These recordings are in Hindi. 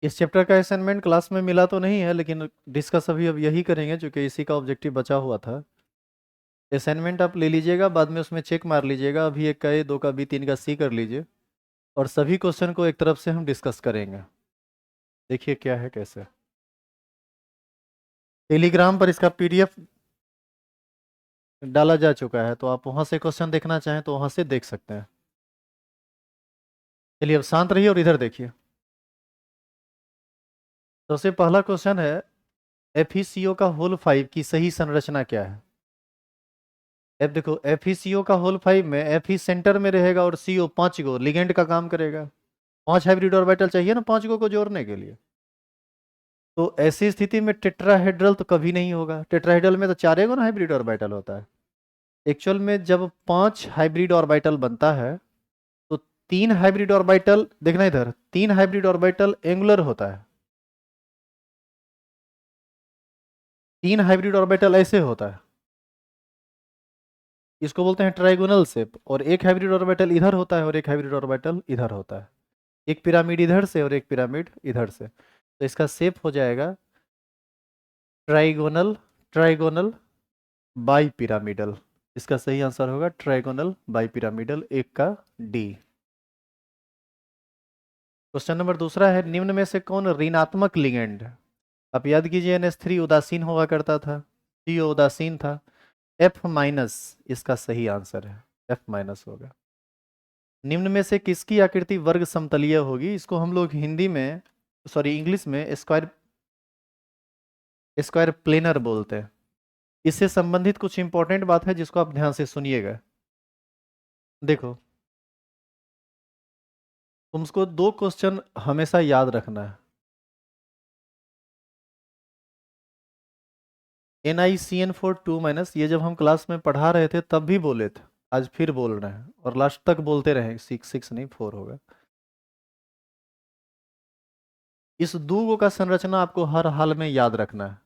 इस चैप्टर का असाइनमेंट क्लास में मिला तो नहीं है, लेकिन डिस्कस अभी अब यही करेंगे क्योंकि इसी का ऑब्जेक्टिव बचा हुआ था। असाइनमेंट आप ले लीजिएगा, बाद में उसमें चेक मार लीजिएगा। अभी एक का ए, दो का बी, तीन का सी कर लीजिए और सभी क्वेश्चन को एक तरफ से हम डिस्कस करेंगे। देखिए क्या है कैसे। टेलीग्राम पर इसका पीडीएफ डाला जा चुका है, तो आप वहां से क्वेश्चन देखना चाहें तो वहां से देख सकते हैं। चलिए अब शांत रहिए और इधर देखिए। सबसे पहला क्वेश्चन है, एफईसीओ का होल 5 की सही संरचना क्या है। अब देखो, एफईसीओ का होल 5 में एफ सेंटर में रहेगा और सीओ 5 गो लिगेंड का काम करेगा। 5 हाइब्रिड ऑर्बिटल चाहिए ना 5 को जोड़ने के लिए। तो ऐसी स्थिति में टेट्राहेड्रल तो कभी नहीं होगा। टेट्राहेड्रल में तो 4 गो ना हाइब्रिड ऑर्बिटल होता है। एक्चुअल में जब 5 हाइब्रिड ऑर्बिटल बनता है तो 3 हाइब्रिड ऑर्बिटल, देखना इधर, 3 हाइब्रिड ऑर्बिटल एंगुलर होता है। 3 हाइब्रिड ऑर्बिटल ऐसे होता है, इसको बोलते हैं ट्राइगोनल शेप। और एक हाइब्रिड ऑर्बिटल इधर होता है और एक हाइब्रिड ऑर्बिटल इधर होता है। एक पिरामिड इधर से और एक पिरामिड इधर से, तो इसका शेप हो जाएगा ट्राइगोनल, ट्राइगोनल बाई पिरामिडल। इसका सही आंसर होगा ट्राइगोनल बाई पिरामिडल, एक का डी। क्वेश्चन नंबर दूसरा है, निम्न में से कौन ऋणात्मक लिगेंड है। आप याद कीजिए NH3 उदासीन हुआ करता था, CO उदासीन था। F माइनस इसका सही आंसर है, F माइनस होगा। निम्न में से किसकी आकृति वर्ग समतलीय होगी। इसको हम लोग हिंदी में, सॉरी इंग्लिश में स्क्वायर, स्क्वायर प्लेनर बोलते हैं। इससे संबंधित कुछ इंपॉर्टेंट बात है जिसको आप ध्यान से सुनिएगा। देखो, तुमको दो क्वेश्चन हमेशा याद रखना है। NiCN4 2- ये जब हम क्लास में पढ़ा रहे थे तब भी बोले थे, आज फिर बोल रहे हैं और लास्ट तक बोलते रहे। 6 नहीं 4 होगा। इस दो का संरचना आपको हर हाल में याद रखना है।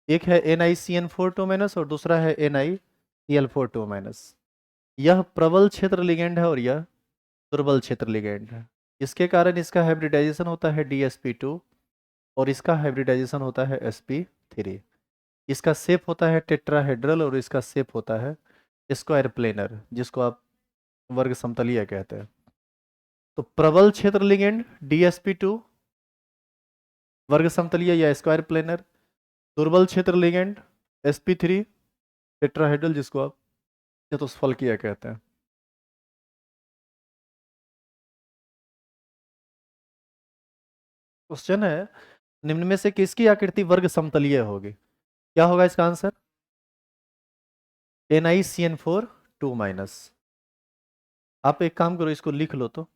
एक है NiCN4 2- और दूसरा है NiCl4 2-। यह प्रबल क्षेत्र लिगेंड है और यह दुर्बल क्षेत्र लिगेंड है। इसके कारण इसका हाइब्रिडाइजेशन होता है DsP2 और इसका हाइब्रिडाइजेशन होता है sp3। इसका शेप होता है टेट्राहेड्रल और इसका शेप होता है स्क्वायर प्लेनर, जिसको आप वर्ग समतलीय कहते हैं। तो प्रबल क्षेत्र लिगेंड DsP2 वर्ग समतलीय या स्क्वायर प्लेनर, दुर्बल क्षेत्र लिगेंड sp3 टेट्राहेड्रल, जिसको आप चतुष्फलकीय कहते हैं। क्वेश्चन है, निम्न में से किसकी आकृति वर्ग समतलीय होगी। क्या होगा इसका आंसर। NiCN4 2-। आप एक काम करो, इसको लिख लो तो,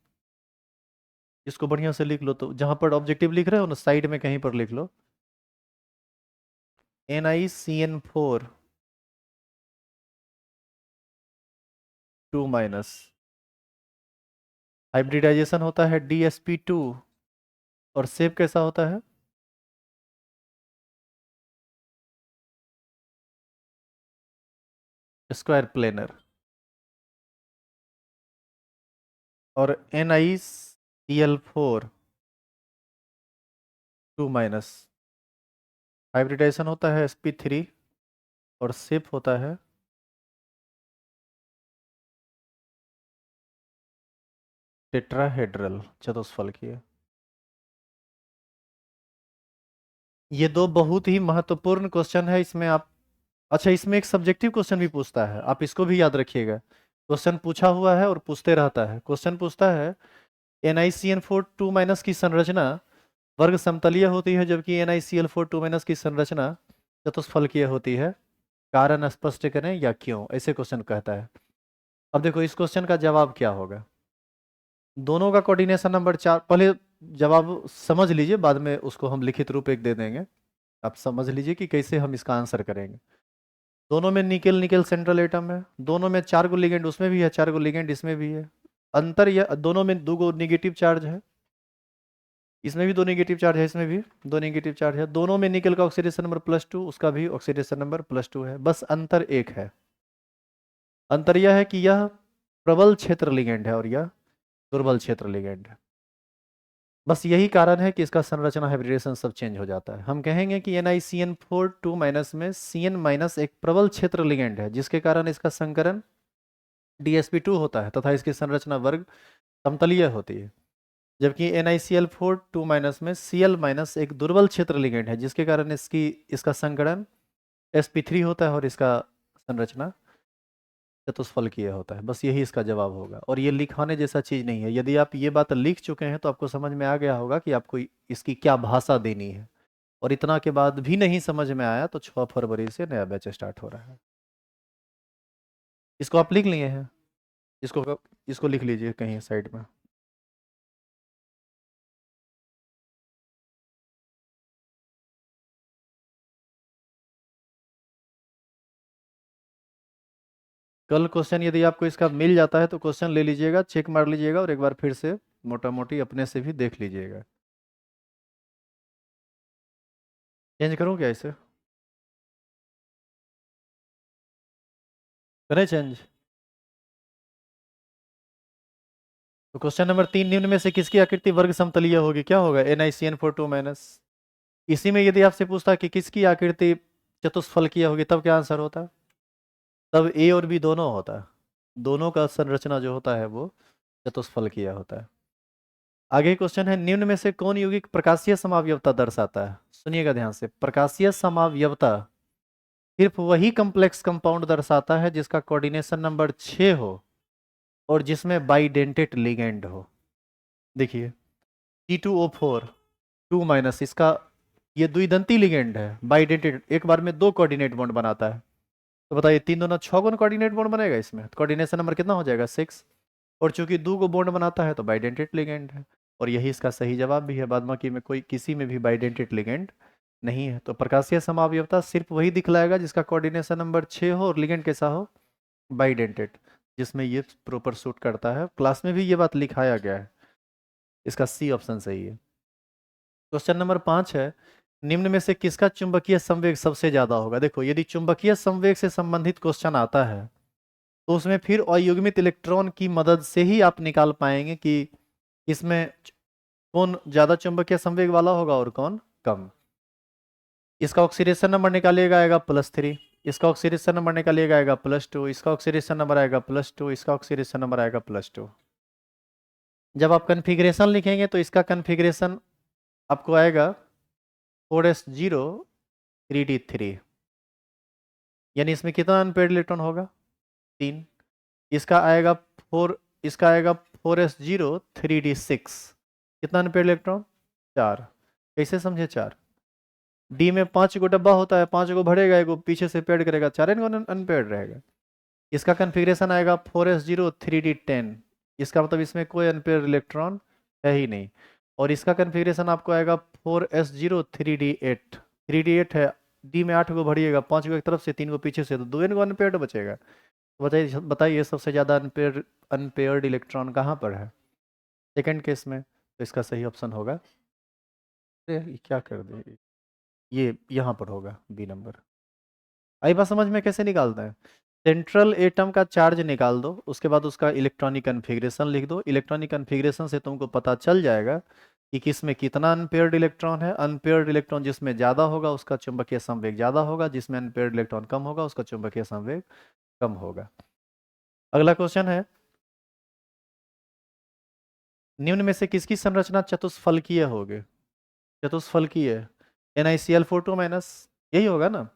इसको बढ़िया से लिख लो तो, जहां पर ऑब्जेक्टिव लिख रहे हो ना साइड में कहीं पर लिख लो NiCN4 2-। हाइब्रिडाइजेशन होता है DsP2 और शेप कैसा होता है, स्क्वायर प्लेनर। और NiCl4 2- हाइब्रिडाइजेशन होता है sp3 और शेप होता है टेट्राहेड्रल, चतुष्फलकीय। ये दो बहुत ही महत्वपूर्ण क्वेश्चन है। इसमें आप, अच्छा इसमें एक सब्जेक्टिव क्वेश्चन भी पूछता है, आप इसको भी याद रखिएगा। क्वेश्चन पूछा हुआ है और पूछते रहता है। क्वेश्चन पूछता है, NiCN4 2- की संरचना वर्ग समतलीय होती है जबकि NiCl4 2- की संरचना चतुष्फलकीय होती है। कारण स्पष्ट करें या क्यों, ऐसे क्वेश्चन कहता है। अब देखो इस क्वेश्चन का जवाब क्या होगा। दोनों का कोऑर्डिनेशन नंबर 4, पहले जवाब समझ लीजिए, बाद में उसको हम लिखित रूप एक दे देंगे। आप समझ लीजिए कि कैसे हम इसका आंसर करेंगे। दोनों में निकेल निकेल सेंट्रल एटम है, दोनों में 4 गो लिगेंड उसमें भी है, 4 गो लिगेंड इसमें भी है। अंतर यह, दोनों में 2 गो निगेटिव चार्ज है, इसमें भी 2 नेगेटिव चार्ज है, इसमें भी 2 नेगेटिव चार्ज है। दोनों में निकेल का ऑक्सीडेशन नंबर +2, उसका भी ऑक्सीडेशन नंबर +2 है। बस अंतर एक है, अंतर यह है कि यह प्रबल क्षेत्र लिगेंड है और यह दुर्बल क्षेत्र लिगेंड है। बस यही कारण है कि इसका संरचना हाइब्रिडेशन सब चेंज हो जाता है। हम कहेंगे कि NiCN4 2 माइनस में Cn माइनस एक प्रबल क्षेत्र लिगेंड है, जिसके कारण इसका संकरण DsP2 होता है तथा इसकी संरचना वर्ग समतलीय होती है। जबकि NiCl4 2 माइनस में Cl माइनस एक दुर्बल क्षेत्र लिगेंड है, जिसके कारण इसका संकरण sp3 होता है और इसका संरचना चतुष्फलकीय होता है। बस यही इसका जवाब होगा, और ये लिखाने जैसा चीज नहीं है। यदि आप ये बात लिख चुके हैं तो आपको समझ में आ गया होगा कि आपको इसकी क्या भाषा देनी है। और इतना के बाद भी नहीं समझ में आया तो 6 फरवरी से नया बैच स्टार्ट हो रहा है। इसको आप लिख लिए हैं? इसको इसको लिख लीजिए कहीं साइड में। कल क्वेश्चन यदि आपको इसका मिल जाता है तो क्वेश्चन ले लीजिएगा, चेक मार लीजिएगा और एक बार फिर से मोटा मोटी अपने से भी देख लीजिएगा। चेंज करूँ क्या इसे? करें चेंज? तो क्वेश्चन नंबर 3, निम्न में से किसकी आकृति वर्ग समतलीय होगी? क्या होगा? NiCN4 2 minus. इसी में यदि आपसे पूछता कि किसकी आकृति चतुष्फलकीय होगी, तब क्या आंसर होता? तब A और B दोनों होता है। दोनों का संरचना जो होता है वो चतुष्फलकीय होता है। आगे क्वेश्चन है, निम्न में से कौन यौगिक प्रकाशीय समावयवता दर्शाता है? सुनिएगा ध्यान से। प्रकाशीय समावयवता सिर्फ वही कॉम्प्लेक्स कंपाउंड दर्शाता है जिसका कोऑर्डिनेशन नंबर 6 हो और जिसमें बाइडेंटेट लिगेंड हो। देखिए C2O4 2 माइनस, इसका ये द्विदंती लिगेंड है, बाइडेंटेट, एक बार में 2 कोऑर्डिनेट बॉन्ड बनाता है। तो बताइए 3 दूना 6 गुना कोऑर्डिनेट बॉन्ड बनेगा इसमें, कोऑर्डिनेशन नंबर कितना हो जाएगा? 6। और चूंकि 2 को बॉन्ड बनाता है तो बाइडेंटेट लिगेंड है, और यही इसका सही जवाब भी है। बाद बाकी में कोई किसी में भी बाइडेंटेट लिगेंड नहीं है। तो प्रकाशीय समावयवता सिर्फ वही दिखलाएगा जिसका कोऑर्डिनेशन नंबर 6 हो और लिगेंड कैसा हो? बाइडेंटेट, जिसमें ये प्रॉपर सूट करता है। क्लास में भी ये बात लिखाया गया है। इसका सी ऑप्शन सही है। क्वेश्चन नंबर 5 है, निम्न में से किसका चुंबकीय संवेग सबसे ज्यादा होगा? देखो यदि चुंबकीय संवेग से संबंधित क्वेश्चन आता है तो उसमें फिर अयुग्मित इलेक्ट्रॉन की मदद से ही आप निकाल पाएंगे कि इसमें कौन ज्यादा चुंबकीय संवेग वाला होगा और कौन कम। इसका ऑक्सीडेशन नंबर निकालिएगा, आएगा +3। इसका ऑक्सीडेशन नंबर निकालिएगा, आएगा +2। इसका ऑक्सीडेशन नंबर आएगा +2। इसका ऑक्सीडेशन नंबर आएगा +2। जब आप कन्फिग्रेशन लिखेंगे तो इसका कन्फिग्रेशन आपको आएगा 4s0 3d3, यानी इसमें कितना अनपेयर्ड इलेक्ट्रॉन होगा? 3। इसका आएगा 4, इसका आएगा 4s0 3d6, कितना अनपेयर्ड इलेक्ट्रॉन? 4। कैसे समझे 4? डी में 5 गो डब्बा होता है, 5 को भरेगा, एगो पीछे से पेड करेगा, 4 अनपेयर्ड रहेगा। इसका कन्फिग्रेशन आएगा 4s0 3d10, इसका मतलब इसमें कोई अनपेयर्ड इलेक्ट्रॉन है ही नहीं। और इसका कन्फिग्रेशन आपको आएगा 4s0 3d8, 3d8 है, डी में 8 को भरिएगा, 5 को एक तरफ से, 3 को पीछे से, तो 2 को अनपेयर्ड बचेगा। तो बताइए बताइए सबसे ज़्यादा अनपेयर्ड इलेक्ट्रॉन कहाँ पर है? सेकंड केस में। तो इसका सही ऑप्शन होगा, अरे क्या कर दे, ये यहाँ पर होगा, बी नंबर। आई बात समझ में? कैसे निकालते हैं? सेंट्रल एटम का चार्ज निकाल दो, उसके बाद उसका इलेक्ट्रॉनिक कन्फिग्रेशन लिख दो। इलेक्ट्रॉनिक कन्फिग्रेशन से तुमको पता चल जाएगा कि किस में कितना अनपेयर्ड इलेक्ट्रॉन है। अनपेयर्ड इलेक्ट्रॉन जिसमें ज़्यादा होगा उसका चुंबकीय संवेग ज़्यादा होगा, जिसमें अनपेयर्ड इलेक्ट्रॉन कम होगा उसका चुंबकीय संवेग कम होगा। अगला क्वेश्चन है, निम्न में से किसकी संरचना चतुष्फलकीय होगी? चतुष्फलकीय NiCl4 2 माइनस, यही होगा ना।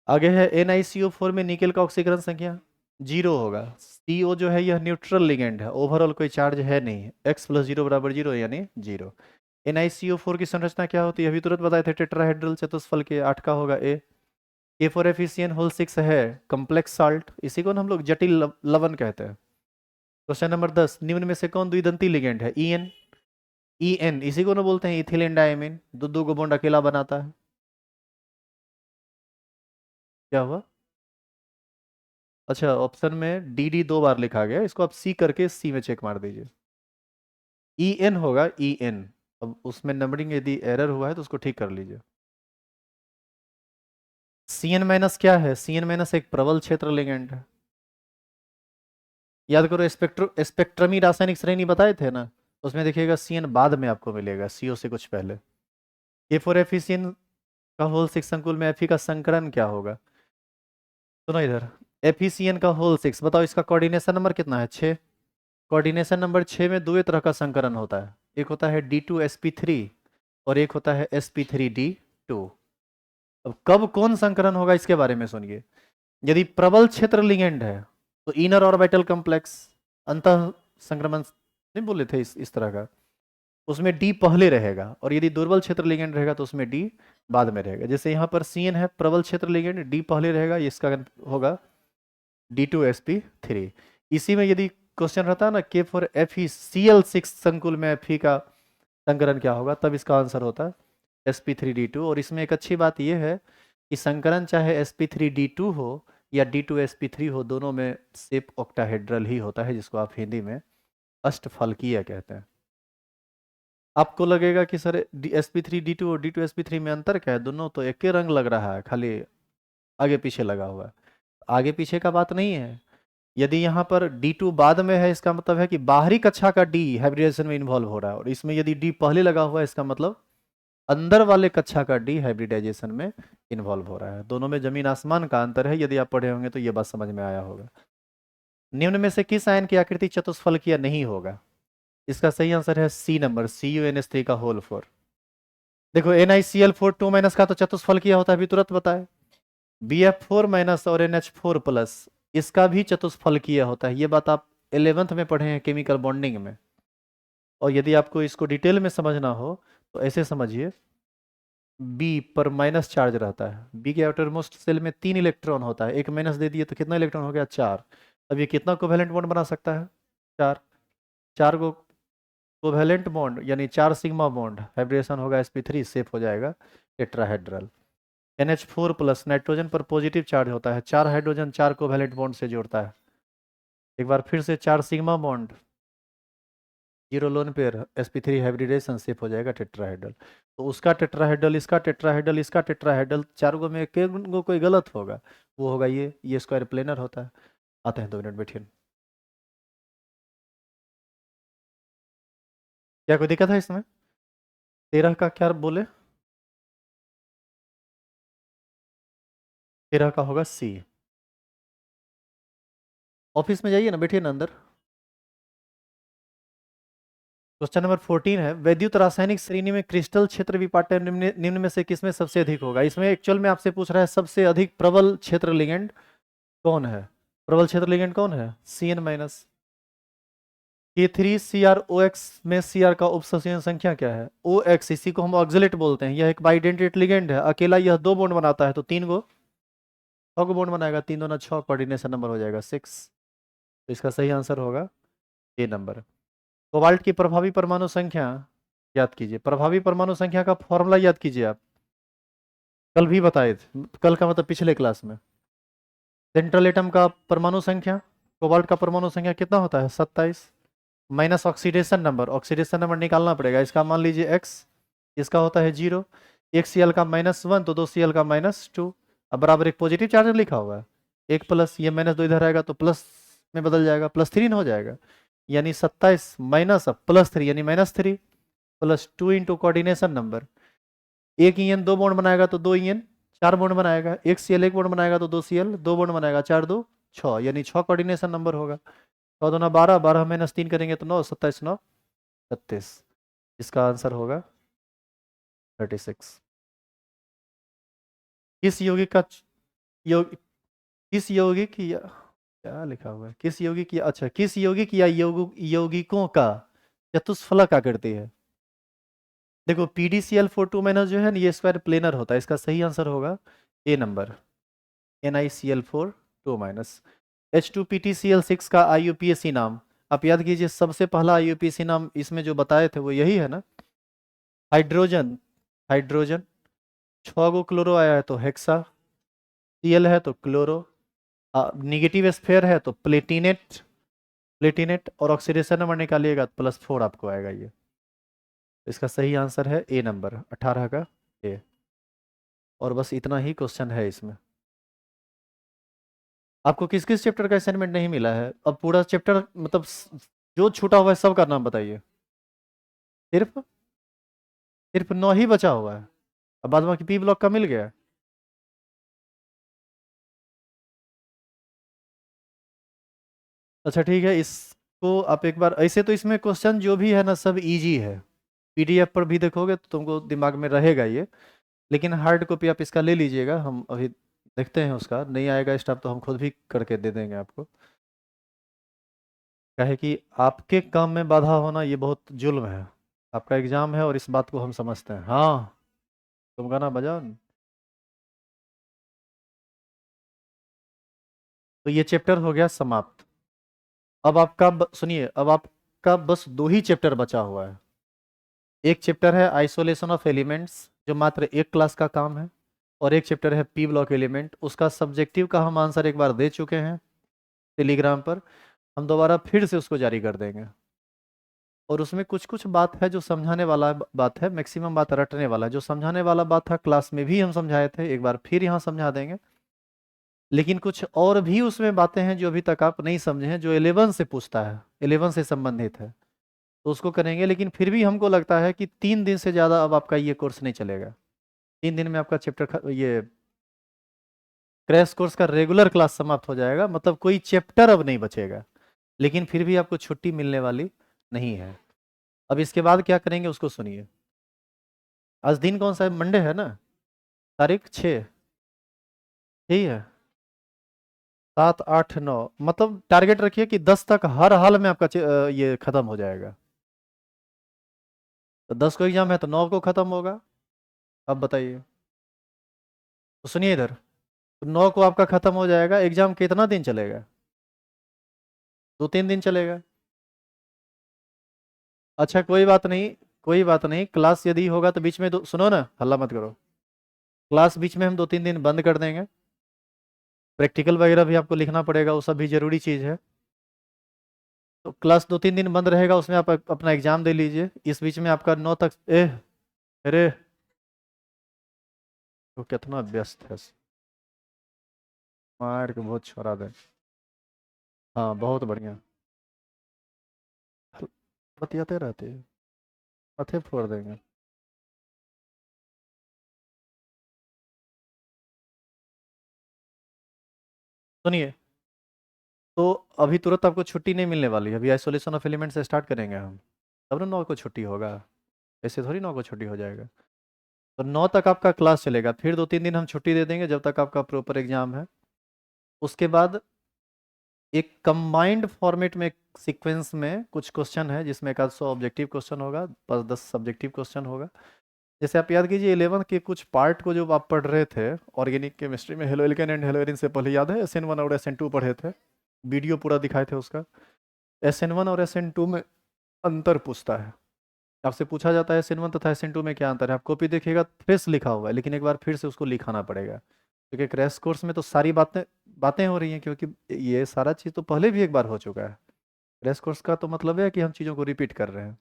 आगे है NiCO4 में निकेल का ऑक्सीकरण संख्या 0 होगा। CO जो है यह न्यूट्रल लिगेंड है, ओवरऑल कोई चार्ज है नहीं, x + 0 = 0 यानी 0। NiCO4 की संरचना क्या होती है? अभी तुरंत बताए थे, टेट्राहेड्रल चतुष्फल के 8 का होगा A। K4FeCN6 है कॉम्प्लेक्स साल्ट, इसी को हम लोग जटिल लवण कहते हैं। क्वेश्चन नंबर 10, निम्न में से कौन द्विदंती लिगेंड है? En इसी को ना बोलते हैं इथिलीन डायमीन, दो को बॉन्ड अकेला बनाता है। क्या हुआ? अच्छा, ऑप्शन में डी 2 बार लिखा गया, इसको आप सी करके सी में चेक मार दीजिए। En होगा, En। अब उसमें नंबरिंग यदि एरर हुआ है तो उसको ठीक कर लीजिए। Cn- क्या है? Cn- एक प्रबल क्षेत्र लिगेंड है। याद करो, स्पेक्ट्रमी रासायनिक श्रेणी बताए थे ना, तो उसमें देखिएगा CN बाद में आपको मिलेगा, CO से कुछ पहले। K4FeCN का होल 6 संकुल में Fe का संकरण क्या होगा? सुनो इधर, FeCN का होल 6, बताओ इसका कोऑर्डिनेशन नंबर कितना है? 6। कोऑर्डिनेशन नंबर 6 में दो तरह का संकरण होता है, एक होता है D2sp3 और एक होता है sp3D2। अब कब कौन संकरण होगा इसके बारे में सुनिए। यदि प्रबल क्षेत्र लिगेंड है तो इनर ऑर्बिटल कॉम्प्लेक्स, अंतः संक्रमण नहीं बोले थे इस तरह का, उसमें D पहले रहेगा, और यदि दुर्बल क्षेत्र लिगेंड रहेगा तो उसमें D बाद में रहेगा। जैसे यहाँ पर CN है प्रबल क्षेत्र लिगेंड, D पहले रहेगा, इसका होगा D2sp3। इसी में यदि क्वेश्चन रहता है ना K4FeCl6 संकुल में Fe का संकरण क्या होगा, तब इसका आंसर होता है sp3d2। और इसमें एक अच्छी बात यह है कि संकरण चाहे sp3d2 हो या D2sp3 हो, दोनों में शेप ऑक्टाहेड्रल ही होता है, जिसको आप हिंदी में अष्टफलकीय कहते हैं। आपको लगेगा कि सर sp3d2 और D2sp3 में अंतर क्या है, दोनों तो एक ही रंग लग रहा है, खाली आगे पीछे लगा हुआ है। आगे पीछे का बात नहीं है। यदि यहाँ पर D2 बाद में है, इसका मतलब है कि बाहरी कक्षा का D हाइब्रिडेशन में इन्वॉल्व हो रहा है, और इसमें यदि D पहले लगा हुआ है, इसका मतलब अंदर वाले कक्षा का D हाइब्रिडाइजेशन में इन्वॉल्व हो रहा है। दोनों में जमीन आसमान का अंतर है, यदि आप पढ़े होंगे तो ये बात समझ में आया होगा। निम्न में से किस आयन की आकृति चतुष्फलकीय नहीं होगा? इसका सही आंसर है C नंबर, CuNH3 का होल 4। देखो NiCl4 2- का तो चतुष्फलकीय होता है, अभी तुरंत बताए। Bf4- और NH4+, इसका भी चतुष्फलकीय होता है, ये बात आप 11th में पढ़े हैं केमिकल बॉन्डिंग में। और यदि आपको इसको डिटेल में समझना हो तो ऐसे समझिए, B पर माइनस चार्ज रहता है, B के आउटर मोस्ट सेल में 3 इलेक्ट्रॉन होता है, एक माइनस दे दिए तो कितना इलेक्ट्रॉन हो गया? 4। अब ये कितना कोवेलेंट बॉन्ड बना सकता है? 4। 4 को कोवेलेंट बॉन्ड यानी 4 सिग्मा बॉन्ड, हाइब्रिडेशन होगा sp3, सेफ हो जाएगा टेट्राहेड्रल। NH4+ नाइट्रोजन पर पॉजिटिव चार्ज होता है, 4 हाइड्रोजन 4 कोवेलेंट बॉन्ड से जोड़ता है। एक बार फिर से 4 sigma bond, 0 lone pair, sp3 hybridisation, shape हो जाएगा टेट्राहेड्रल। तो उसका टेट्राहेड्रल, इसका टेट्राहेड्रल, इसका टेट्राहेड्रल, चार गो में एक गो कोई गलत होगा, वो होगा ये स्क्वायर प्लेनर होता है। आते हैं 2 मिनट बैठिए। क्या कोई दिक्कत है इसमें? 13 का क्या बोले? 13 का होगा C। ऑफिस में जाइए ना, बैठिए ना अंदर। क्वेश्चन नंबर 14 है, वैद्युत रासायनिक श्रेणी में क्रिस्टल क्षेत्र विपाटन निम्न में से किसमें सबसे अधिक होगा? इसमें एक्चुअल में आपसे पूछ रहा है सबसे अधिक प्रबल क्षेत्र लिगेंड कौन है? प्रबल क्षेत्र लिगेंड कौन है? CN-। K3CrOX में Cr का उपसंयोजन संख्या क्या है? OX, इसी को हम ऑक्सलेट बोलते हैं। यह एक बाइडेंटेट लिगेंड है, अकेला यह 2 बॉन्ड बनाता है, तो 3 गो 6 गो बॉन्ड बनाएगा, 3 दूना 6, कोऑर्डिनेशन नंबर हो जाएगा 6। तो इसका सही आंसर होगा A नंबर। कोबाल्ट की प्रभावी परमाणु संख्या याद कीजिए, प्रभावी परमाणु संख्या का फॉर्मूला याद कीजिए आप, कल भी बताए थे, कल का मतलब पिछले क्लास में। सेंट्रल एटम का परमाणु संख्या, कोबाल्ट का परमाणु संख्या कितना होता है? 27 minus oxidation number, oxidation number निकालना पड़ेगा, इसका मान लीजिए x, इसका होता है 0, एक Cl का -1 तो 2 Cl का -2, अब बराबर एक पॉजिटिव चार्ज लिखा हुआ है, एक प्लस, ये -2 इधर आएगा तो प्लस में बदल जाएगा, +3 हो जाएगा, यानी 27 माइनस +3 यानी -3, +2 इंटू कोऑर्डिनेशन नंबर। एक EN 2 बॉन्ड बनाएगा तो 2 EN 4 बॉन्ड बनाएगा, एक Cl 1 बॉन्ड बनाएगा तो 2 Cl 2 बॉन्ड बनाएगा, 4 2 6, यानी 6 कोऑर्डिनेशन नंबर होगा। 6 दूना 12, 12 -3 करेंगे तो 9, 27 9 36, इसका आंसर होगा 36। किस यौगिक का योग किस यौगिक या क्या लिखा हुआ है, किस यौगिक या, अच्छा, किस यौगिक या यौगिकों का चतुष्फलक आकृति है? देखो PdCl4 2- जो है ना, ये स्क्वायर प्लेनर होता है, इसका सही आंसर होगा A नंबर, NiCl4 2-। H2PtCl6 का IUPAC नाम आप याद कीजिए, सबसे पहला IUPAC नाम इसमें जो बताए थे वो यही है ना, हाइड्रोजन, हाइड्रोजन, 6 गो क्लोरो आया है तो हेक्सा, Cl है तो क्लोरो, निगेटिव स्फेयर है तो प्लेटिनेट, प्लेटिनेट, और ऑक्सीडेशन नंबर निकालिएगा तो +4 आपको आएगा ये। इसका सही आंसर है A नंबर, 18 का A। और बस इतना ही क्वेश्चन है इसमें। आपको किस किस चैप्टर का असाइनमेंट नहीं मिला है? अब पूरा चैप्टर मतलब जो छूटा हुआ है सबका नाम बताइए। सिर्फ सिर्फ 9 ही बचा हुआ है, अब बाद बाकी पी ब्लॉक का मिल गया। अच्छा ठीक है, इसको आप एक बार ऐसे तो इसमें क्वेश्चन जो भी है ना सब इजी है, पीडीएफ पर भी देखोगे तो तुमको दिमाग में रहेगा ये, लेकिन हार्ड कॉपी आप इसका ले लीजिएगा, हम अभी देखते हैं, उसका नहीं आएगा स्टाफ तो हम खुद भी करके दे देंगे आपको। क्या है कि आपके काम में बाधा होना ये बहुत जुल्म है, आपका एग्जाम है और इस बात को हम समझते हैं। हाँ, तुम गाना बजाओ न। तो ये चैप्टर हो गया समाप्त। अब आपका सुनिए, अब आपका बस 2 ही चैप्टर बचा हुआ है। एक चैप्टर है आइसोलेशन ऑफ एलिमेंट्स जो मात्र एक क्लास का काम है, और एक चैप्टर है पी ब्लॉक एलिमेंट, उसका सब्जेक्टिव का हम आंसर एक बार दे चुके हैं टेलीग्राम पर, हम दोबारा फिर से उसको जारी कर देंगे। और उसमें कुछ कुछ बात है जो समझाने वाला बात है, मैक्सिमम बात रटने वाला है। जो समझाने वाला बात था क्लास में भी हम समझाए थे, एक बार फिर यहाँ समझा देंगे। लेकिन कुछ और भी उसमें बातें हैं जो अभी तक आप नहीं समझे हैं, जो 11 से पूछता है, 11 से संबंधित है, तो उसको करेंगे। लेकिन फिर भी हमको लगता है कि 3 दिन से ज़्यादा अब आपका ये कोर्स नहीं चलेगा। 3 दिन में आपका चैप्टर ये क्रैश कोर्स का रेगुलर क्लास समाप्त हो जाएगा, मतलब कोई चैप्टर अब नहीं बचेगा। लेकिन फिर भी आपको छुट्टी मिलने वाली नहीं है। अब इसके बाद क्या करेंगे उसको सुनिए। आज दिन कौन सा है? मंडे है ना, तारीख 6, ठीक है, 7, 8, 9, मतलब टारगेट रखिए कि 10 तक हर हाल में आपका ये खत्म हो जाएगा। तो 10 को एग्जाम है तो 9 को खत्म होगा। अब बताइए, तो सुनिए इधर, तो 9 को आपका खत्म हो जाएगा। एग्जाम कितना दिन चलेगा? 2-3 दिन चलेगा। अच्छा कोई बात नहीं, कोई बात नहीं, क्लास यदि होगा तो बीच में सुनो ना, हल्ला मत करो, क्लास बीच में हम 2-3 दिन बंद कर देंगे। प्रैक्टिकल वगैरह भी आपको लिखना पड़ेगा, वो सब भी जरूरी चीज़ है। तो क्लास 2-3 दिन बंद रहेगा, उसमें आप अपना एग्जाम दे लीजिए। इस बीच में आपका 9 तक अरे वो कितना व्यस्त है, मार के बहुत छोड़ा दे। हाँ बहुत बढ़िया, बतियाते रहते हैं, माथे फोड़ देंगे। सुनिए, तो अभी तुरंत आपको छुट्टी नहीं मिलने वाली है, अभी आइसोलेशन ऑफ एलिमेंट से स्टार्ट करेंगे हम, तब ना 9 को छुट्टी होगा। ऐसे थोड़ी 9 को छुट्टी हो जाएगा। तो 9 तक आपका क्लास चलेगा, फिर 2-3 दिन हम छुट्टी दे देंगे जब तक आपका प्रॉपर एग्जाम है। उसके बाद एक कंबाइंड फॉर्मेट में, सीक्वेंस में कुछ क्वेश्चन है जिसमें 100 ऑब्जेक्टिव क्वेश्चन होगा, 5-10 सब्जेक्टिव क्वेश्चन होगा। जैसे आप याद कीजिए 11 के कुछ पार्ट को जो आप पढ़ रहे थे ऑर्गेनिक केमिस्ट्री में, halo alkane and hello Erin से पहले, याद है SN1 और SN2 पढ़े थे, वीडियो पूरा दिखाए थे उसका। SN1 और SN2 में अंतर पूछता है, आपसे पूछा जाता है SN1 तथा SN2 में क्या अंतर है। आप कॉपी देखिएगा फ्रेश लिखा हुआ है, लेकिन एक बार फिर से उसको लिखाना पड़ेगा, क्योंकि क्रैश कोर्स में तो सारी बातें बातें हो रही हैं, क्योंकि ये सारा चीज़ तो पहले भी एक बार हो चुका है। क्रैश कोर्स का तो मतलब है कि हम चीज़ों को रिपीट कर रहे हैं।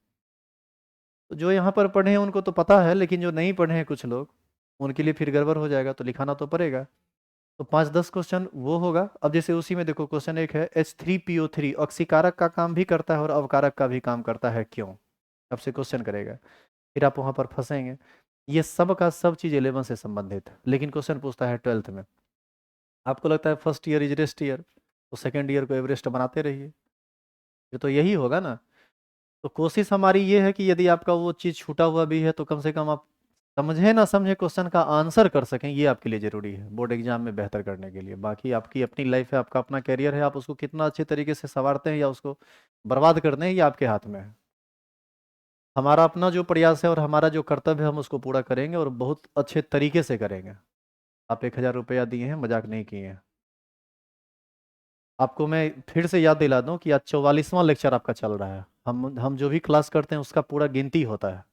तो जो यहाँ पर पढ़े हैं उनको तो पता है, लेकिन जो नहीं पढ़े हैं कुछ लोग, उनके लिए फिर गड़बड़ हो जाएगा, तो लिखाना तो पड़ेगा। तो 5-10 क्वेश्चन वो होगा। अब जैसे उसी में देखो, क्वेश्चन एक है H3PO3 ऑक्सीकारक का काम भी करता है और अवकारक का भी काम करता है, क्यों? आपसे क्वेश्चन करेगा, फिर आप वहाँ पर फंसेंगे। ये सब का सब चीज़ 11 से संबंधित है, लेकिन क्वेश्चन पूछता है 12th में। आपको लगता है first year is rest year, तो सेकेंड ईयर को एवरेस्ट बनाते रहिए, ये तो यही होगा ना। तो कोशिश हमारी ये है कि यदि आपका वो चीज़ छूटा हुआ भी है तो कम से कम आप समझे ना समझे क्वेश्चन का आंसर कर सकें, ये आपके लिए ज़रूरी है बोर्ड एग्जाम में बेहतर करने के लिए। बाकी आपकी अपनी लाइफ है, आपका अपना कैरियर है, आप उसको कितना अच्छे तरीके से संवारते हैं या उसको बर्बाद करते हैं, ये आपके हाथ में है। हमारा अपना जो प्रयास है और हमारा जो कर्तव्य है हम उसको पूरा करेंगे, और बहुत अच्छे तरीके से करेंगे। आप 1,000 रुपया दिए हैं, मजाक नहीं किए हैं। आपको मैं फिर से याद दिला दूं कि आज 44वां लेक्चर आपका चल रहा है। हम जो भी क्लास करते हैं उसका पूरा गिनती होता है,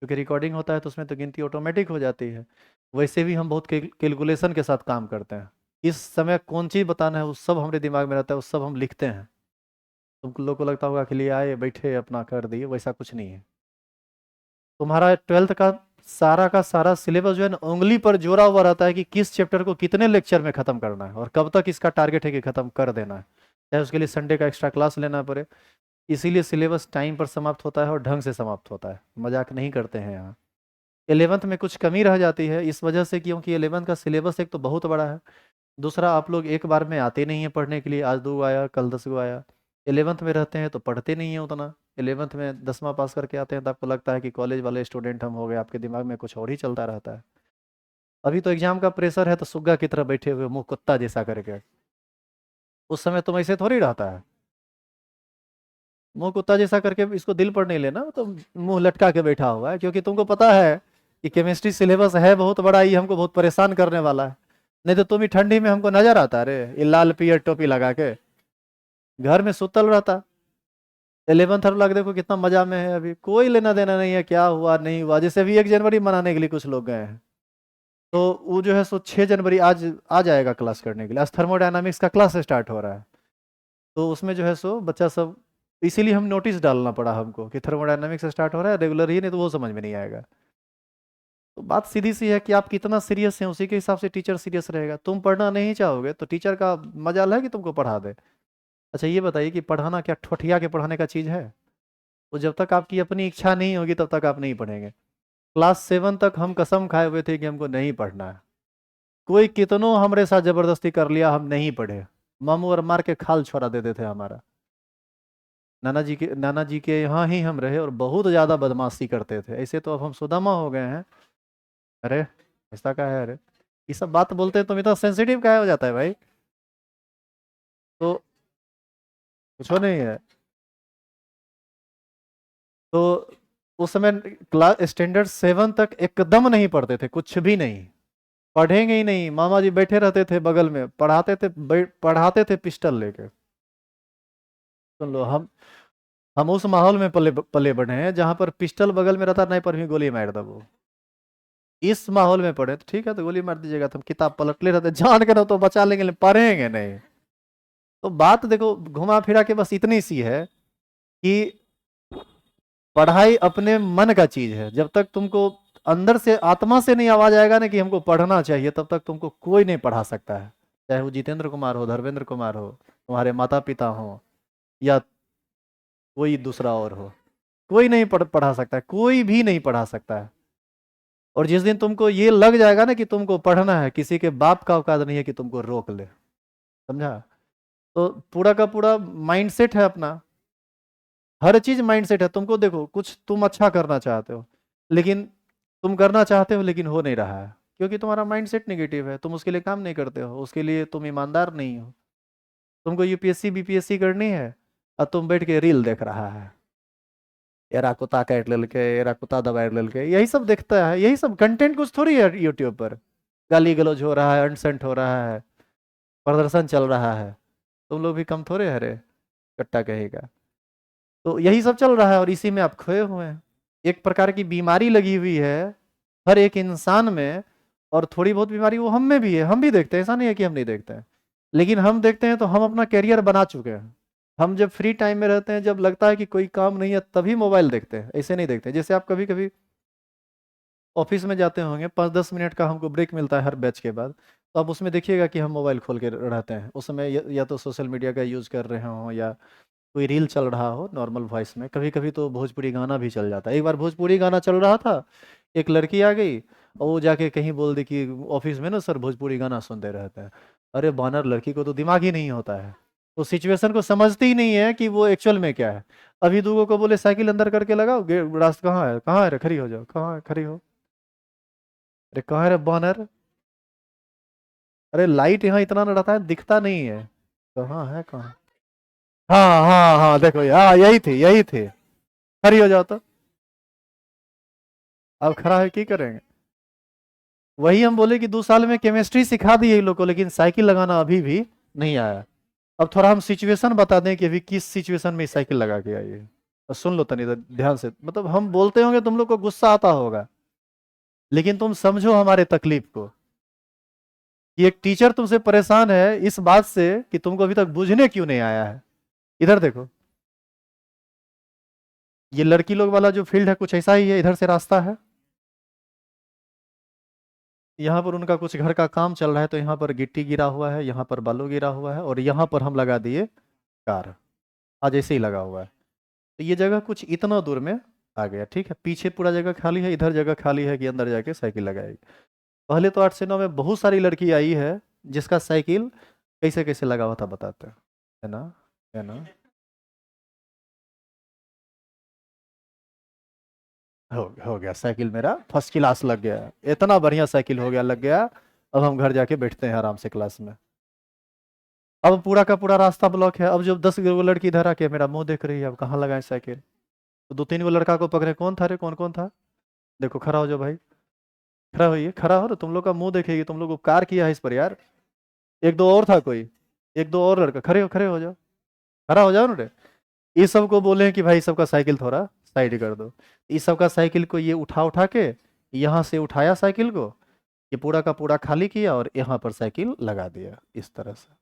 क्योंकि रिकॉर्डिंग होता है तो उसमें तो गिनती ऑटोमेटिक हो जाती है। वैसे भी हम बहुत कैलकुलेशन के साथ काम करते हैं। इस समय कौन चीज़ बताना है वो सब हमारे दिमाग में रहता है, वो सब हम लिखते हैं। तुम लोग को लगता होगा कि लिए आए बैठे अपना कर दिए, वैसा कुछ नहीं है। तुम्हारा 12th का सारा सिलेबस जो है ना उंगली पर जोड़ा हुआ रहता है कि किस चैप्टर को कितने लेक्चर में खत्म करना है और कब तक इसका टारगेट है कि खत्म कर देना है, चाहे उसके लिए संडे का एक्स्ट्रा क्लास लेना पड़े। इसीलिए सिलेबस टाइम पर समाप्त होता है और ढंग से समाप्त होता है, मजाक नहीं करते हैं यहाँ। 11th में कुछ कमी रह जाती है इस वजह से, क्योंकि 11th का सिलेबस एक तो बहुत बड़ा है, दूसरा आप लोग एक बार में आते नहीं हैं पढ़ने के लिए, आज 2 आया कल 10 आया। 11th में रहते हैं तो पढ़ते नहीं हैं उतना। 11th में 10वां पास करके आते हैं तो आपको लगता है कि कॉलेज वाले स्टूडेंट हम हो गए, आपके दिमाग में कुछ और ही चलता रहता है। अभी तो एग्जाम का प्रेशर है तो सुग्गा की तरह बैठे हुए मुंह कुत्ता जैसा करके, उस समय तुम ऐसे थोड़ी रहता है, मुंह कुत्ता जैसा करके इसको दिल पर नहीं लेना, तो मुंह लटका के बैठा हुआ है, क्योंकि तुमको पता है कि केमिस्ट्री सिलेबस है बहुत बड़ा, ये हमको बहुत परेशान करने वाला है। नहीं तो तुम ही ठंडी में हमको नजर आता रे, ये लाल पियर टोपी लगा के घर में सुतल रहता। 11th और लग देखो कितना मजा में है, अभी कोई लेना देना नहीं है क्या हुआ नहीं हुआ। जैसे अभी 1 जनवरी मनाने के लिए कुछ लोग गए हैं, तो वो जो है सो 6 जनवरी आज आ जाएगा क्लास करने के लिए, आज थर्मोडायनामिक्स का क्लास स्टार्ट हो रहा है। तो उसमें जो है सो बच्चा सब, इसीलिए हम नोटिस डालना पड़ा हमको कि थर्मोडायनामिक्स स्टार्ट हो रहा है, रेगुलर ही नहीं तो वो समझ में नहीं आएगा। तो बात सीधी सी है कि आप कितना सीरियस हैं उसी के हिसाब से टीचर सीरियस रहेगा। तुम पढ़ना नहीं चाहोगे तो टीचर का मजाल है कि तुमको पढ़ा दे। अच्छा ये बताइए कि पढ़ाना क्या ठोठिया के पढ़ाने का चीज़ है? तो जब तक आपकी अपनी इच्छा नहीं होगी तब तक आप नहीं पढ़ेंगे। क्लास 7 तक हम कसम खाए हुए थे कि हमको नहीं पढ़ना है, कोई कितनों हमारे साथ जबरदस्ती कर लिया, हम नहीं पढ़े। मामू और मार के खाल छोड़ा देते थे हमारा। नाना जी के यहाँ ही हम रहे और बहुत ज़्यादा बदमाशी करते थे, ऐसे तो अब हम सुदामा हो गए हैं। अरे ऐसा क्या है, अरे ये सब बात बोलते हैं तुम इतना सेंसिटिव क्या हो जाता है भाई? तो कुछ नहीं है। तो उस समय क्लास स्टैंडर्ड 7 तक एकदम नहीं पढ़ते थे, कुछ भी नहीं, पढ़ेंगे ही नहीं। मामा जी बैठे रहते थे बगल में, पढ़ाते थे, पढ़ाते थे पिस्टल लेके। सुन लो, हम उस माहौल में पले पले बढ़े हैं जहां पर पिस्टल बगल में रहता, नहीं पर भी गोली मार दो वो। इस माहौल में पढ़े तो ठीक है, तो गोली मार दीजिएगा, तो हम किताब पलट ले रहते जान के, ना तो बचा लेंगे लेकिन पढ़ेंगे नहीं। तो बात देखो घुमा फिरा के बस इतनी सी है कि पढ़ाई अपने मन का चीज है। जब तक तुमको अंदर से आत्मा से नहीं आवाज आएगा ना कि हमको पढ़ना चाहिए, तब तक तुमको कोई नहीं पढ़ा सकता है। चाहे वो जितेंद्र कुमार हो, धर्मेंद्र कुमार हो, तुम्हारे माता पिता हो, या कोई दूसरा और हो, कोई नहीं पढ़ा सकता है, कोई भी नहीं पढ़ा सकता है। और जिस दिन तुमको ये लग जाएगा ना कि तुमको पढ़ना है, किसी के बाप का औकात नहीं है कि तुमको रोक ले। समझा? तो पूरा का पूरा माइंडसेट है अपना, हर चीज माइंडसेट है। तुमको देखो, कुछ तुम अच्छा करना चाहते हो, लेकिन तुम करना चाहते हो लेकिन हो नहीं रहा है, क्योंकि तुम्हारा माइंडसेट नेगेटिव है, तुम उसके लिए काम नहीं करते हो, उसके लिए तुम ईमानदार नहीं हो। तुमको यूपीएससी बीपीएससी करनी है और तुम बैठ के रील देख रहा है, एरा कुत्ता काट लेलके, एरा कुत्ता दबाड़ लेलके, यही सब देखता है। यही सब कंटेंट कुछ थोड़ी है यूट्यूब पर। गाली गलौज हो रहा है, अनसेंट हो रहा है, प्रदर्शन चल रहा है, तुम लोग भी कम थोड़े है रे, कट्टा कहेगा। तो यही सब चल रहा है और इसी में आप खोए हुए हैं। एक प्रकार की बीमारी लगी हुई है हर एक इंसान में, और थोड़ी बहुत बीमारी वो हम में भी है, हम भी देखते हैं, ऐसा नहीं है कि हम नहीं देखते हैं। लेकिन हम देखते हैं तो हम अपना कैरियर बना चुके हैं। हम जब फ्री टाइम में रहते हैं, जब लगता है कि कोई काम नहीं है, तभी मोबाइल देखते हैं, ऐसे नहीं देखते। जैसे आप कभी कभी ऑफिस में जाते होंगे, 5-10 मिनट का हमको ब्रेक मिलता है हर बैच के बाद, तो आप उसमें देखिएगा कि हम मोबाइल खोल के रहते हैं उस समय, या तो सोशल मीडिया का यूज़ कर रहे हों, या कोई रील चल रहा हो नॉर्मल वॉइस में। कभी कभी तो भोजपुरी गाना भी चल जाता है। एक बार भोजपुरी गाना चल रहा था, एक लड़की आ गई और वो जाके कहीं बोल दी कि ऑफिस में ना सर भोजपुरी गाना सुनते रहते हैं। अरे बानर, लड़की को तो दिमाग ही नहीं होता है, वो सिचुएशन को समझती ही नहीं है कि वो एक्चुअल में क्या है। अभी दूगों को बोले साइकिल अंदर करके लगाओ, रास्ता कहाँ है, कहाँ है रे, खड़ी हो जाओ, कहाँ है, खड़ी हो। अरे कहाँ है रे बानर? अरे लाइट यहाँ इतना न रहता है, दिखता नहीं है, कहाँ है कहाँ? हाँ हाँ हाँ, देखो हाँ, यही थी यही थी, खड़ी हो जाओ तो। अब खड़ा है, की करेंगे? वही हम बोले कि 2 साल में केमिस्ट्री सिखा दी है लोग को, लेकिन साइकिल लगाना अभी भी नहीं आया। अब थोड़ा हम सिचुएशन बता दें कि अभी किस सिचुएशन में साइकिल लगा के आई है, तो सुन लो तनी ध्यान से। मतलब हम बोलते होंगे, तुम लोग को गुस्सा आता होगा, लेकिन तुम समझो हमारे तकलीफ को, कि एक टीचर तुमसे परेशान है इस बात से कि तुमको अभी तक बुझने क्यों नहीं आया है। इधर देखो, ये लड़की लोग वाला जो फील्ड है कुछ ऐसा ही है, इधर से रास्ता है, यहाँ पर उनका कुछ घर का काम चल रहा है, तो यहाँ पर गिट्टी गिरा हुआ है, यहाँ पर बालू गिरा हुआ है, और यहाँ पर हम लगा दिए कार, आज ऐसे ही लगा हुआ है। तो ये जगह कुछ इतना दूर में आ गया, ठीक है। पीछे पूरा जगह खाली है, इधर जगह खाली है कि अंदर जाके साइकिल लगाएगी। पहले तो 8 से 9 में बहुत सारी लड़की आई है जिसका साइकिल कैसे कैसे लगा हुआ था बताते हैं, है ना, है ना। हो गया साइकिल मेरा फर्स्ट क्लास लग गया, इतना बढ़िया साइकिल हो गया, लग गया। अब हम घर जाके बैठते हैं आराम से क्लास में। अब पूरा का पूरा रास्ता ब्लॉक है। अब जब 10 लड़की इधर आके मेरा मुंह देख रही है, अब कहाँ लगाए साइकिल। तो 2-3 लड़का को पकड़े, कौन था रे, कौन कौन था, देखो खड़ा हो जाओ भाई, खड़ा होइए, खड़ा हो, तुम लोग का मुंह देखेगी, तुम लोग उपकार किया है इस पर यार। एक दो और था कोई, एक दो और लड़का, खड़े हो जाओ, खड़ा हो जाओ ना रे। ये सबको बोले कि भाई सबका साइकिल थोड़ा साइड कर दो। इस सबका साइकिल को ये उठा उठा के यहाँ से उठाया साइकिल को, ये पूरा का पूरा खाली किया और यहाँ पर साइकिल लगा दिया इस तरह से।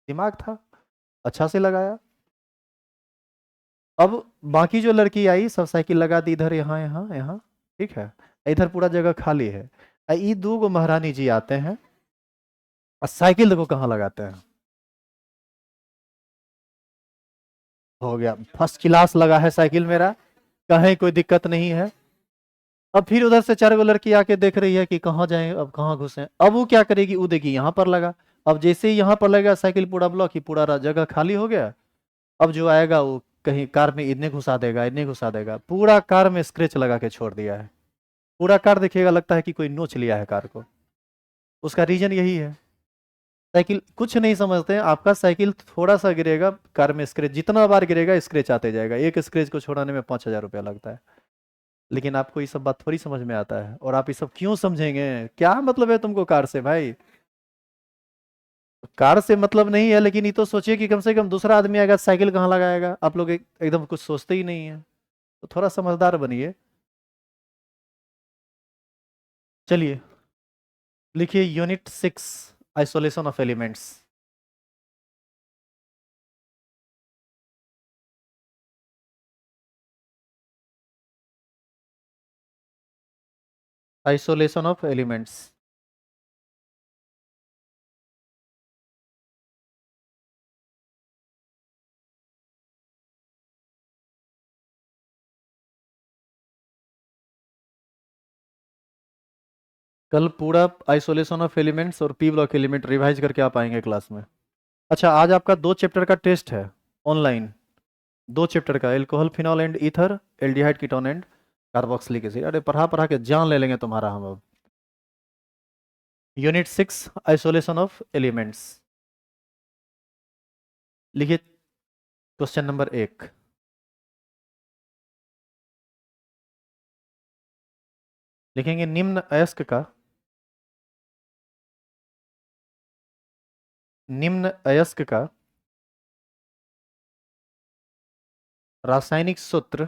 दिमाग था, अच्छा से लगाया। अब बाकी जो लड़की आई सब साइकिल लगा दी इधर, यहाँ यहाँ यहाँ, ठीक है। इधर पूरा जगह खाली है। ये 2 महारानी जी आते हैं और साइकिल देखो कहाँ लगाते हैं। हो गया फर्स्ट क्लास लगा है साइकिल मेरा, कहीं कोई दिक्कत नहीं है। अब फिर उधर से 4 लड़की आके देख रही है कि कहाँ जाए, अब कहाँ घुसे। अब वो क्या करेगी, वो देखी यहाँ पर लगा। अब जैसे ही यहाँ पर लगा साइकिल पूरा ब्लॉक ही, पूरा जगह खाली हो गया। अब जो आएगा वो कहीं कार में इतने घुसा देगा, इतने घुसा देगा, पूरा कार में स्क्रैच लगा के छोड़ दिया है। पूरा कार देखिएगा लगता है कि कोई नोच लिया है कार को। उसका रीजन यही है, साइकिल कुछ नहीं समझते हैं। आपका साइकिल थोड़ा सा गिरेगा, कार में स्क्रैच, जितना बार गिरेगा स्क्रैच आते जाएगा, एक स्क्रैच को छोड़ाने में 5,000 रुपया लगता है। लेकिन आपको ये सब बात थोड़ी समझ में आता है, और आप ये सब क्यों समझेंगे, क्या मतलब है तुमको कार से भाई। कार से मतलब नहीं है, लेकिन ये तो सोचिए कि कम से कम दूसरा आदमी आएगा साइकिल कहाँ लगाएगा। आप लोग एकदम कुछ सोचते ही नहीं है, तो थोड़ा समझदार बनिए। चलिए लिखिए unit 6, isolation of elements. Isolation of elements. कल पूरा आइसोलेशन ऑफ एलिमेंट्स और पी ब्लॉक एलिमेंट रिवाइज करके आप आएंगे क्लास में। अच्छा, आज आपका 2 चैप्टर का टेस्ट है ऑनलाइन, 2 चैप्टर का, alcohol phenol and ether, aldehyde ketone and carboxylic acid. अरे पढ़ा पढ़ा के जान ले लेंगे तुम्हारा हम अब। Unit 6, isolation of elements. लिखिए क्वेश्चन नंबर 1। लिखेंगे निम्न अयस्क का, निम्न अयस्क का रासायनिक सूत्र,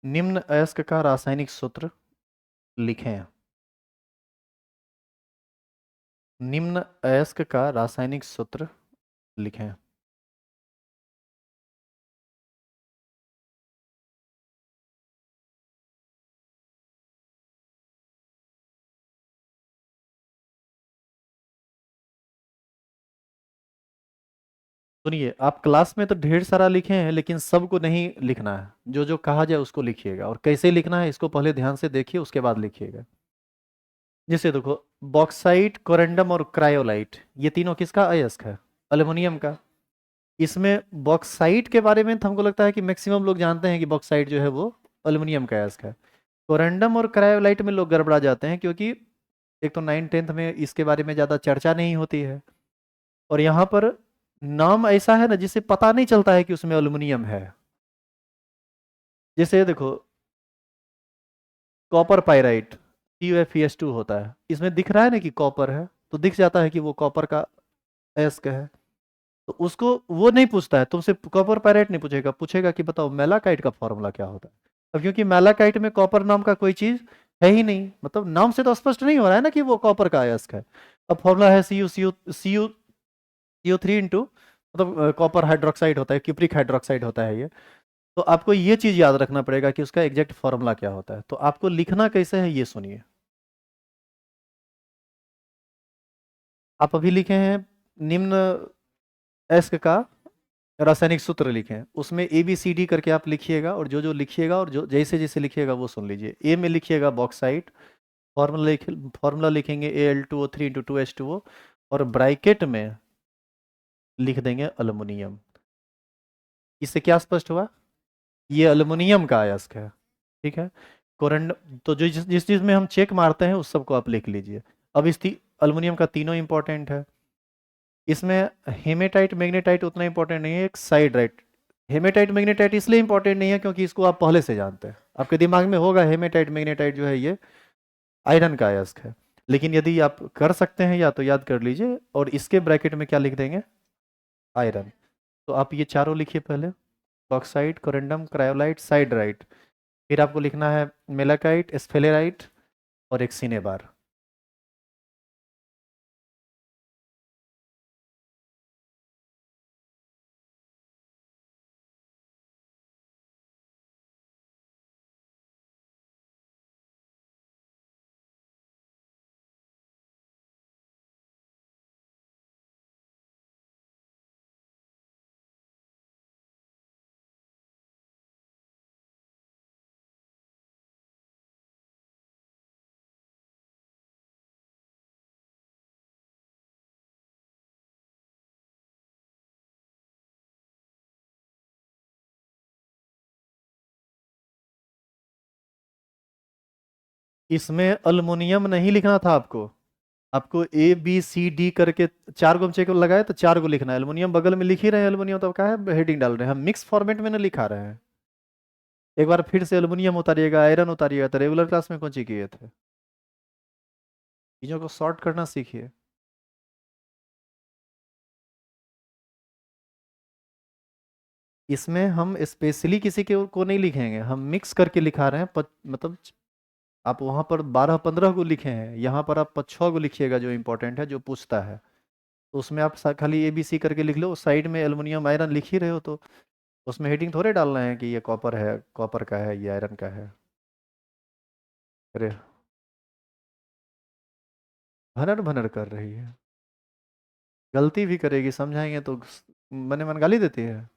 निम्न अयस्क का रासायनिक सूत्र लिखें। निम्न अयस्क का रासायनिक सूत्र लिखें। सुनिए, आप क्लास में तो ढेर सारा लिखे हैं, लेकिन सबको नहीं लिखना है, जो जो कहा जाए उसको लिखिएगा। और कैसे लिखना है इसको पहले ध्यान से देखिए, उसके बाद लिखिएगा। जैसे देखो, बॉक्साइट, कोरेंडम और क्रायोलाइट, ये तीनों किसका अयस्क है, एल्युमिनियम का। इसमें बॉक्साइट के बारे में तो हमको लगता है कि मैक्सिमम लोग जानते हैं कि बॉक्साइट जो है वो एल्युमिनियम का अयस्क है। कोरेंडम और क्रायोलाइट में लोग गड़बड़ा जाते हैं, क्योंकि एक तो 9th-10th में इसके बारे में ज़्यादा चर्चा नहीं होती है, और यहाँ पर नाम ऐसा है ना जिससे पता नहीं चलता है कि उसमें एल्युमिनियम है। जैसे देखो, कॉपर पाइराइट, CuFeS2 होता है, इसमें दिख रहा है ना कि कॉपर है, तो दिख जाता है कि वो कॉपर का अयस्क है। तो उसको वो नहीं पूछता है तुमसे, कॉपर पाइराइट नहीं पूछेगा, पूछेगा कि बताओ मेलाकाइट का फॉर्मूला क्या होता है। अब क्योंकि मेलाकाइट में कॉपर नाम का कोई चीज है ही नहीं, मतलब नाम से तो स्पष्ट नहीं हो रहा है ना कि वो कॉपर का अयस्क है। अब फॉर्मूला है Cu3 इंटू, मतलब कॉपर हाइड्रोक्साइड होता है, क्यूप्रिक हाइड्रोक्साइड होता है ये। तो आपको ये चीज याद रखना पड़ेगा कि उसका एग्जैक्ट फॉर्मूला क्या होता है। तो आपको लिखना कैसे है ये सुनिए। आप अभी लिखे हैं निम्न एस्क का रासायनिक सूत्र लिखें, उसमें ए बी सी डी करके आप लिखिएगा, और जो जो लिखिएगा और जो जैसे जैसे लिखिएगा वो सुन लीजिए। ए में लिखिएगा बॉक्साइट, फॉर्मूला लिखेंगे Al2O3 × 2H2O, और ब्रैकेट में लिख देंगे अल्युमिनियम। इससे क्या स्पष्ट हुआ? ये अल्युमिनियम का अयस्क है, ठीक है। कोरंड तो जो जिस चीज में हम चेक मारते हैं उस सबको आप लिख लीजिए। अब अल्युमिनियम का तीनों इंपॉर्टेंट है। इसमें हेमेटाइट मैग्नेटाइट उतना इंपॉर्टेंट नहीं है, एक साइडराइट। हेमेटाइट मैग्नेटाइट इसलिए इंपॉर्टेंट नहीं है क्योंकि इसको आप पहले से जानते हैं, आपके दिमाग में होगा हेमेटाइट मैग्नेटाइट जो है ये आयरन का अयस्क है। लेकिन यदि आप कर सकते हैं या तो याद कर लीजिए, और इसके ब्रैकेट में क्या लिख देंगे? आयरन। तो आप ये चारों लिखिए पहले, बॉक्साइट, कोरेंडम, क्रायोलाइट, साइडराइट। फिर आपको लिखना है मेलाकाइट, स्फेलेराइट और एक सिनेबार। इसमें अल्युमिनियम नहीं लिखना था आपको, आपको ए बी सी डी करके चार गो चेक लगाए तो चार गो लिखना है। एल्युमिनियम बगल में लिख ही रहे हैं एल्युमिनियम, तो क्या है हेडिंग डाल रहे हैं, हम मिक्स फॉर्मेट में ना लिखा रहे हैं। एक बार फिर से एल्युमिनियम उतारिएगा, आयरन उतारिएगा, तो रेगुलर क्लास में कौन सी किए थे? चीजों को सॉर्ट करना सीखिए। इसमें हम स्पेशली किसी के को नहीं लिखेंगे, हम मिक्स करके लिखा रहे हैं मतलब आप वहां पर 12-15 को लिखे हैं, यहाँ पर आप 6 को लिखिएगा जो इंपॉर्टेंट है, जो पूछता है। तो उसमें आप खाली ए बी सी करके लिख लो, साइड में एल्युमिनियम आयरन लिख ही रहे हो, तो उसमें हेडिंग थोड़े डालना है कि ये कॉपर है, कॉपर का है, ये आयरन का है। अरे भनर भनर कर रही है, गलती भी करेगी, समझाएंगे तो मने मन गाली देती है।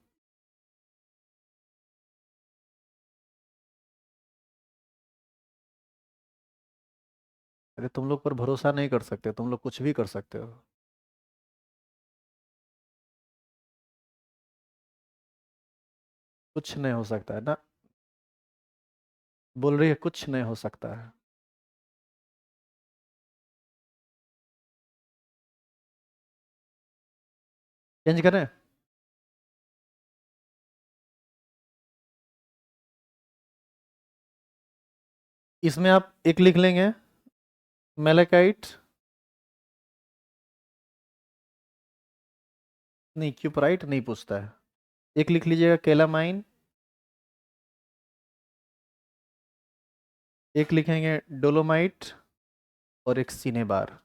अरे तुम लोग पर भरोसा नहीं कर सकते, तुम लोग कुछ भी कर सकते हो। कुछ नहीं हो सकता है ना, बोल रही है कुछ नहीं हो सकता है। चेंज करें? इसमें आप एक लिख लेंगे मेलेकाइट, नहीं क्यूपराइट नहीं पूछता है। एक लिख लीजिएगा कैलामाइन, एक लिखेंगे डोलोमाइट, और एक सिनेबार।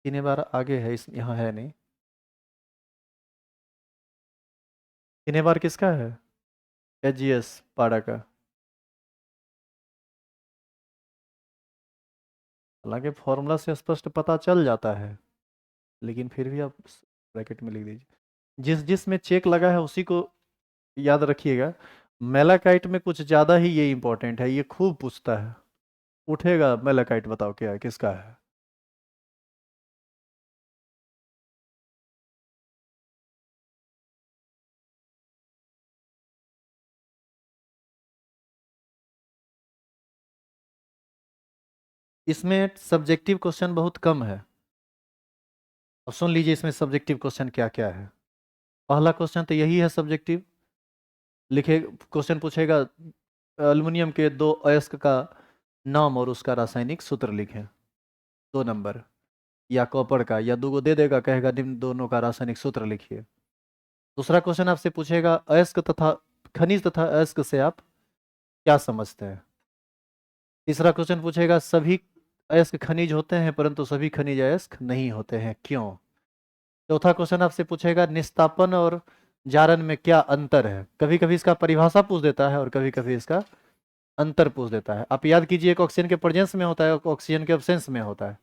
सिनेबार आगे है, इस यहाँ है नहीं। सिनेबार किसका है? एजीएस पाड़ा का। हालांकि फॉर्मूला से स्पष्ट पता चल जाता है, लेकिन फिर भी आप ब्रैकेट में लिख दीजिए। जिस जिस में चेक लगा है उसी को याद रखिएगा। मेलाकाइट में कुछ ज़्यादा ही ये इंपॉर्टेंट है, ये खूब पूछता है। उठेगा मेलाकाइट, बताओ क्या है, किसका है? इसमें सब्जेक्टिव क्वेश्चन बहुत कम है। और सुन लीजिए इसमें सब्जेक्टिव क्वेश्चन क्या क्या है। पहला क्वेश्चन तो यही है सब्जेक्टिव। लिखे क्वेश्चन पूछेगा अल्युमिनियम के दो अयस्क का नाम और उसका रासायनिक सूत्र लिखें। 2 नंबर। या कॉपर का, या दो दे देगा, कहेगा निम्न दोनों का रासायनिक सूत्र लिखिए। दूसरा क्वेश्चन आपसे पूछेगा अयस्क तथा खनिज तथा अयस्क से आप क्या समझते हैं। तीसरा क्वेश्चन पूछेगा सभी अयस्क खनिज होते हैं परंतु सभी खनिज अयस्क नहीं होते हैं, क्यों। चौथा क्वेश्चन आपसे पूछेगा निस्तापन और जारन में क्या अंतर है। कभी कभी इसका परिभाषा पूछ देता है और कभी कभी इसका अंतर पूछ देता है। आप याद कीजिए, एक ऑक्सीजन के प्रेजेंस में होता है, एक ऑक्सीजन के एब्सेंस में होता है।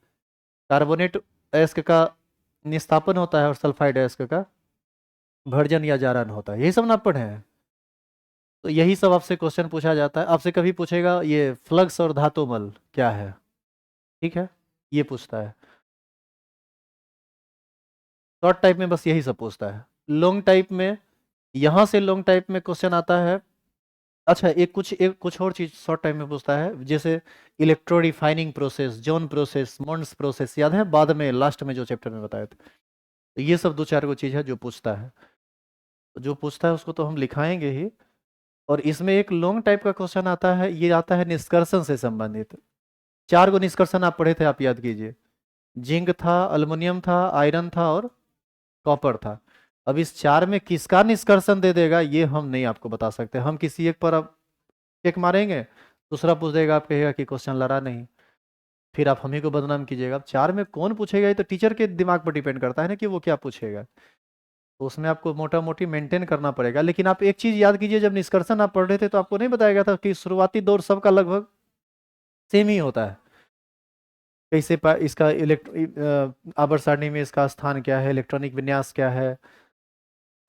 कार्बोनेट अयस्क का निस्तापन होता है और सल्फाइड अयस्क का भर्जन या जारन होता है। यही सब ना आप पढ़े हैं। तो यही सब आपसे क्वेश्चन पूछा जाता है। आपसे कभी पूछेगा ये फ्लक्स और धातुमल क्या है, ठीक है, ये पूछता है। शॉर्ट टाइप में बस यही सब पूछता है। लॉन्ग टाइप में, यहाँ से लॉन्ग टाइप में क्वेश्चन आता है। अच्छा, एक कुछ और चीज शॉर्ट टाइम में पूछता है, जैसे electro refining process, zone process, Mond process, याद है बाद में लास्ट में जो चैप्टर में बताए थे। तो ये सब दो चार को चीज है जो पूछता है। तो जो पूछता है उसको तो हम लिखाएंगे ही। और इसमें एक लॉन्ग टाइप का क्वेश्चन आता है, ये आता है निष्कर्षण से संबंधित। चार गो निष्कर्षण आप पढ़े थे, आप याद कीजिए। जिंक था, अल्युमिनियम था, आयरन था और कॉपर था। अब इस चार में किसका निष्कर्षण दे देगा ये हम नहीं आपको बता सकते। हम किसी एक पर अब टिक मारेंगे, दूसरा पूछ देगा, आप कहेगा कि क्वेश्चन लड़ा नहीं, फिर आप हम ही को बदनाम कीजिएगा। अब चार में कौन पूछेगा ये तो टीचर के दिमाग पर डिपेंड करता है ना कि वो क्या पूछेगा। तो उसमें आपको मोटा मोटी मेंटेन करना पड़ेगा। लेकिन आप एक चीज याद कीजिए, जब निष्कर्षण आप पढ़ रहे थे तो आपको नहीं बताया गया था कि शुरुआती दौर सबका लगभग सेम ही होता है। कैसे इसका आवर्त सारणी में इसका स्थान क्या है, इलेक्ट्रॉनिक विन्यास क्या है,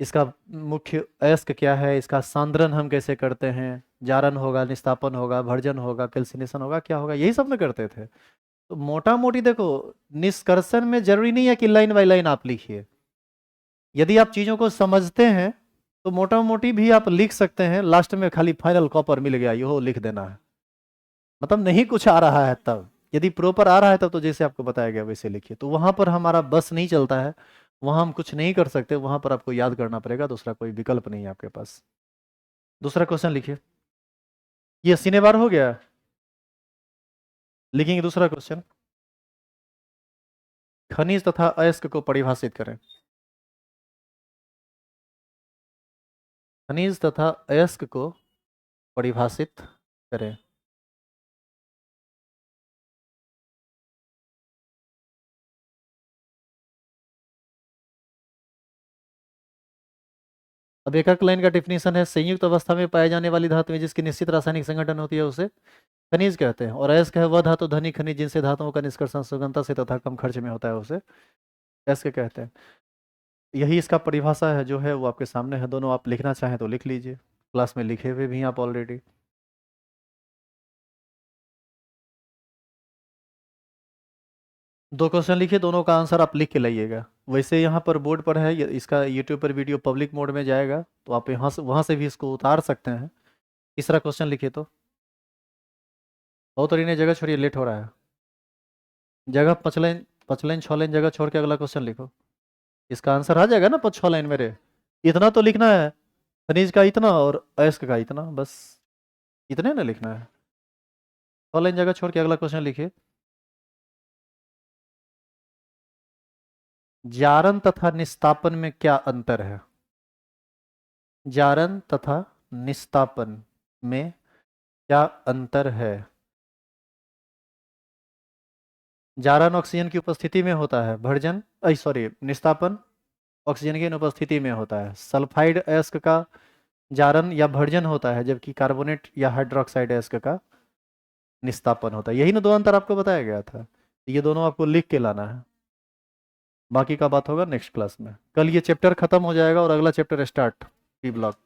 इसका मुख्य अयस्क क्या है, इसका सांद्रण हम कैसे करते हैं, जारन होगा, निस्तापन होगा, भर्जन होगा, कैल्सिनेशन होगा, क्या होगा, यही सब में करते थे। तो मोटा मोटी देखो, निष्कर्षण में जरूरी नहीं है कि लाइन बाय लाइन आप लिखिए। यदि आप चीजों को समझते हैं तो मोटा मोटी भी आप लिख सकते हैं। लास्ट में खाली फाइनल कॉपर मिल गया यो लिख देना है, मतलब नहीं कुछ आ रहा है तब। यदि प्रॉपर आ रहा है तब तो जैसे आपको बताया गया वैसे लिखिए। तो वहां पर हमारा बस नहीं चलता है, वहां हम कुछ नहीं कर सकते, वहां पर आपको याद करना पड़ेगा, दूसरा कोई विकल्प नहीं है आपके पास। दूसरा क्वेश्चन लिखिए। ये 80 बार हो गया, लिखेंगे दूसरा क्वेश्चन। खनिज तथा अयस्क को परिभाषित करें। खनिज तथा अयस्क को परिभाषित करें। अब एक एक लाइन का डेफिनेशन है, संयुक्त अवस्था में पाए जाने वाली धातु में जिसकी निश्चित रासायनिक संगठन होती है उसे खनिज कहते हैं। और अयस्क है वह धातु धनी खनिज जिनसे धातुओं का निष्कर्षण सुगमता से तथा कम खर्च में होता है, उसे अयस्क कहते हैं। यही इसका परिभाषा है जो है वो आपके सामने है। दोनों आप लिखना चाहें तो लिख लीजिए, क्लास में लिखे हुए भी हैं आप ऑलरेडी। दो क्वेश्चन लिखिए, दोनों का आंसर आप लिख के लाइएगा। वैसे यहाँ पर बोर्ड पर है, इसका यूट्यूब पर वीडियो पब्लिक मोड में जाएगा, तो आप यहाँ से वहाँ से भी इसको उतार सकते हैं। तीसरा क्वेश्चन लिखिए तो। बहुत और इन्हें जगह छोड़िए, लेट हो रहा है। जगह 5 लाइन, 5 लाइन 6 लाइन जगह छोड़ के अगला क्वेश्चन लिखो। इसका आंसर आ जाएगा ना 5 6 लाइन मेरे। इतना तो लिखना है, खनिज का इतना और अयस्क का इतना, बस इतने ना लिखना है। 6 लाइन जगह छोड़ के अगला क्वेश्चन लिखिए। जारन तथा निस्तापन में क्या अंतर है। जारन तथा निस्तापन में क्या अंतर है। जारन ऑक्सीजन की उपस्थिति में होता है, भर्जन सॉरी निस्तापन ऑक्सीजन की अनुपस्थिति में होता है। सल्फाइड अयस्क का जारन या भर्जन होता है, जबकि कार्बोनेट या हाइड्रोक्साइड अयस्क का निस्तापन होता है। यही ना दो अंतर आपको बताया गया था। ये दोनों आपको लिख के लाना है, बाकी का बात होगा नेक्स्ट क्लास में। कल ये चैप्टर खत्म हो जाएगा और अगला चैप्टर स्टार्ट, पी ब्लॉक।